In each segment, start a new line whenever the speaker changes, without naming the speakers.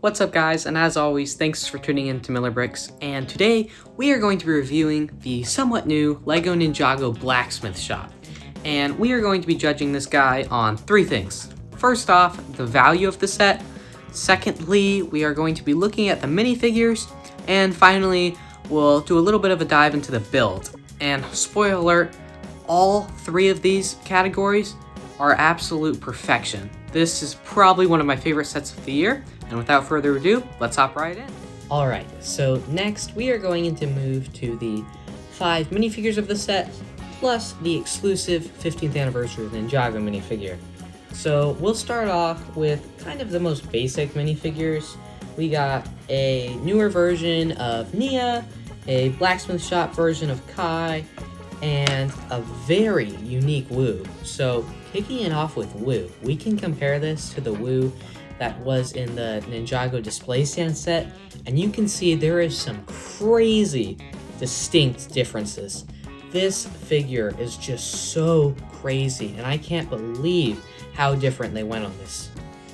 What's up guys, and as always, thanks for tuning in to Miller Bricks, and today we are going to be reviewing the somewhat new LEGO Ninjago Blacksmith Shop. And we are going to be judging this guy on three things. First off, the value of the set. Secondly, we are going to be looking at the minifigures. And finally, we'll do a little bit of a dive into the build. And spoiler alert, all three of these categories are absolute perfection. This is probably one of my favorite sets of the year. And without further ado, let's hop right in. Alright, so next we are going to move to the 5 minifigures of the set, plus the exclusive 15th anniversary Ninjago minifigure. So we'll start off with kind of the most basic minifigures. We got a newer version of Nia, a blacksmith shop version of Kai, and a very unique Wu. So kicking it off with Wu, we can compare this to the Wu that was in the Ninjago display stand set, and you can see there is some crazy distinct differences. This figure is just so crazy, and I can't believe how different they went on this.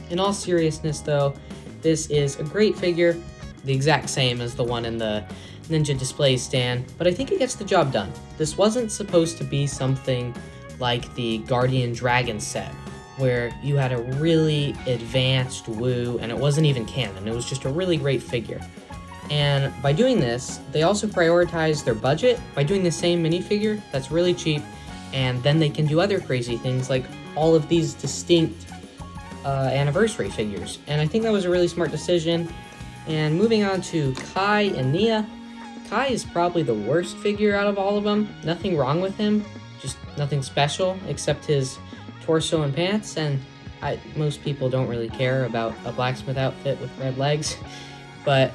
In all seriousness though, this is a great figure, the exact same as the one in the Ninja display stand, but I think it gets the job done. This wasn't supposed to be something like the Guardian Dragon set, where you had a really advanced Wu, and it wasn't even canon. It was just a really great figure. And by doing this, they also prioritized their budget by doing the same minifigure that's really cheap, and then they can do other crazy things like all of these distinct anniversary figures. And I think that was a really smart decision. And moving on to Kai and Nia. Kai is probably the worst figure out of all of them. Nothing wrong with him, just nothing special except his torso and pants, and most people don't really care about a blacksmith outfit with red legs, but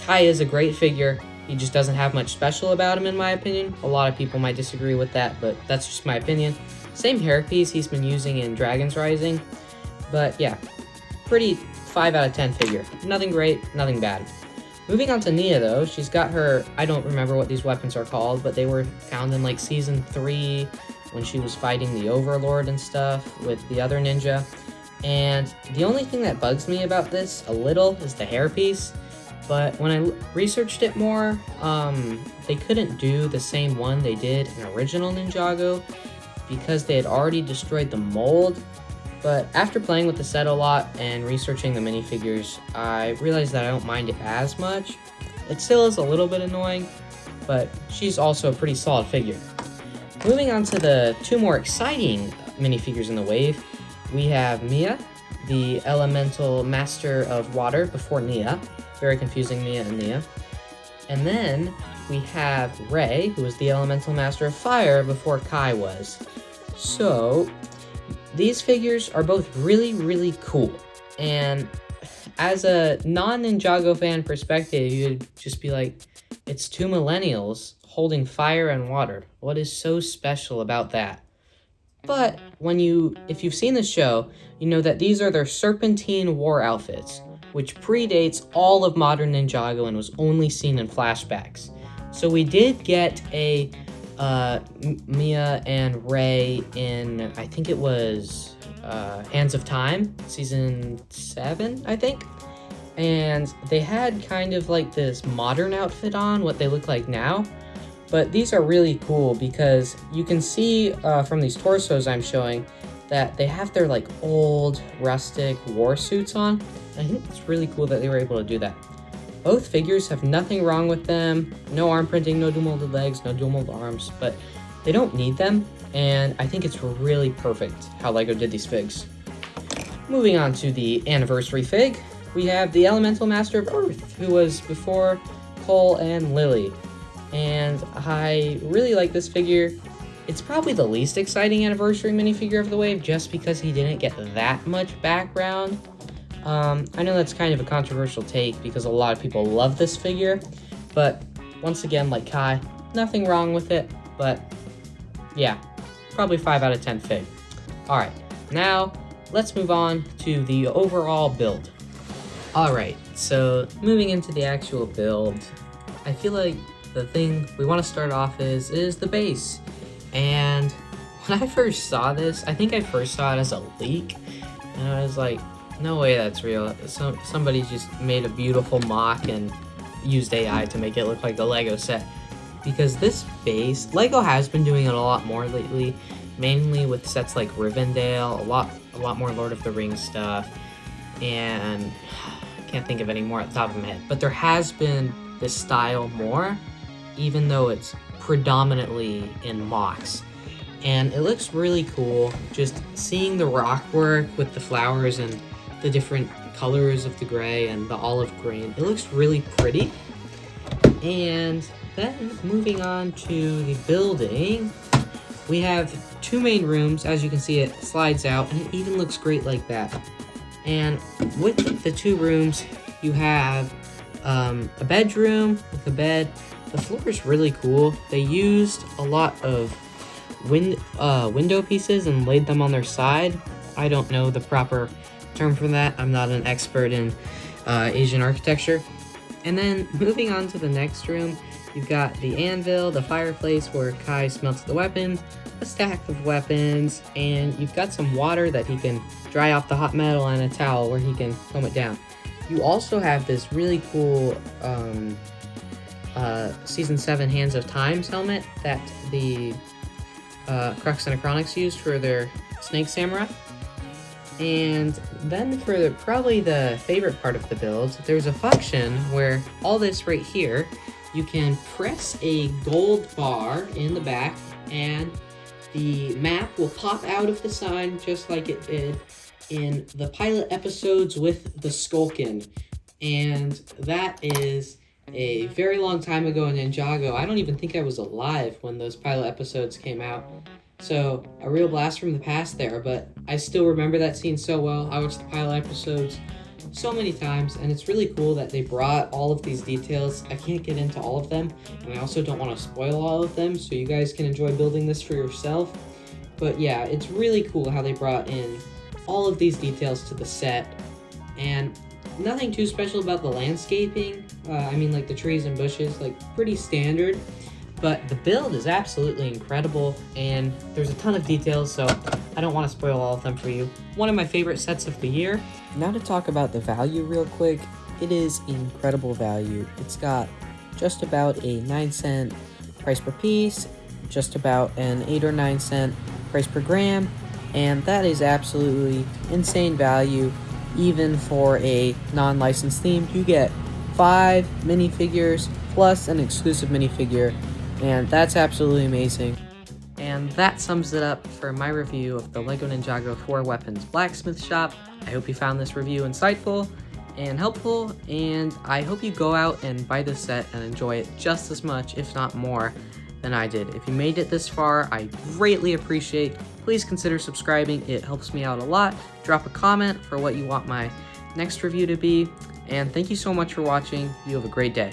Kai is a great figure. He just doesn't have much special about him in my opinion. A lot of people might disagree with that, but that's just my opinion. Same hairpiece he's been using in Dragon's Rising, but yeah, pretty 5 out of 10 figure. Nothing great, nothing bad. Moving on to Nia though, she's got her, I don't remember what these weapons are called, but they were found in like season 3 when she was fighting the Overlord and stuff with the other ninja. And the only thing that bugs me about this a little is the hairpiece, but when I researched it more, they couldn't do the same one they did in original Ninjago because they had already destroyed the mold. But after playing with the set a lot and researching the minifigures, I realized that I don't mind it as much. It still is a little bit annoying, but she's also a pretty solid figure. Moving on to the 2 more exciting minifigures in the wave, we have Mia, the Elemental Master of Water before Nia. Very confusing, Mia and Nia. And then we have Rei, who was the Elemental Master of Fire before Kai was. So these figures are both really, really cool. And as a non-Ninjago fan perspective, you'd just be like, it's 2 millennials holding fire and water. What is so special about that? But if you've seen the show, you know that these are their Serpentine War outfits, which predates all of modern Ninjago and was only seen in flashbacks. So we did get a Mia and Rei in, I think it was Hands of Time, season 7, I think. And they had kind of like this modern outfit on, what they look like now. But these are really cool because you can see from these torsos I'm showing that they have their like old rustic war suits on. I think it's really cool that they were able to do that. Both figures have nothing wrong with them. No arm printing, no dual molded legs, no dual molded arms, but they don't need them. And I think it's really perfect how LEGO did these figs. Moving on to the anniversary fig, we have the Elemental Master of Earth, who was before Cole and Lily. And I really like this figure. It's probably the least exciting anniversary minifigure of the wave just because he didn't get that much background. I know that's kind of a controversial take because a lot of people love this figure, but once again, like Kai, nothing wrong with it, but yeah, probably 5 out of 10 fig. Alright, now let's move on to the overall build. Alright, so moving into the actual build, I feel like the thing we want to start off is the base. And when I first saw this, I think I first saw it as a leak, and I was like, No way that's real. Somebody just made a beautiful mock and used AI to make it look like the Lego set. Because this base, Lego has been doing it a lot more lately, mainly with sets like Rivendell, a lot more Lord of the Rings stuff, and I can't think of any more at the top of my head. But there has been this style more, even though it's predominantly in mocks. And it looks really cool, just seeing the rock work with the flowers and the different colors of the gray and the olive green. It looks really pretty. And then moving on to the building, we have two main rooms. As you can see, it slides out and it even looks great like that. And with the two rooms, you have a bedroom with a bed. The floor is really cool. They used a lot of window pieces and laid them on their side. I don't know the proper term for that. I'm not an expert in Asian architecture. And then moving on to the next room, you've got the anvil, the fireplace where Kai smelts the weapon, a stack of weapons, and you've got some water that he can dry off the hot metal and a towel where he can comb it down. You also have this really cool Season 7 Hands of Times helmet that the Crux and Acronics used for their Snake Samurai. And then for probably the favorite part of the build, there's a function where all this right here, you can press a gold bar in the back and the map will pop out of the sign just like it did in the pilot episodes with the Skulkin. And that is a very long time ago in Ninjago. I don't even think I was alive when those pilot episodes came out. So, a real blast from the past there, but I still remember that scene so well. I watched the pilot episodes so many times, and it's really cool that they brought all of these details. I can't get into all of them, and I also don't want to spoil all of them, so you guys can enjoy building this for yourself. But yeah, it's really cool how they brought in all of these details to the set, and nothing too special about the landscaping. I mean, like the trees and bushes, like pretty standard. But the build is absolutely incredible, and there's a ton of details, so I don't want to spoil all of them for you. One of my favorite sets of the year. Now to talk about the value real quick, it is incredible value. It's got just about a 9-cent price per piece, just about an 8 or 9 cent price per gram, and that is absolutely insane value, even for a non-licensed theme. You get 5 minifigures plus an exclusive minifigure, and that's absolutely amazing. And that sums it up for my review of the LEGO Ninjago 4 Weapons Blacksmith Shop. I hope you found this review insightful and helpful, and I hope you go out and buy this set and enjoy it just as much, if not more, than I did. If you made it this far, I greatly appreciate. Please consider subscribing. It helps me out a lot. Drop a comment for what you want my next review to be, and thank you so much for watching. You have a great day.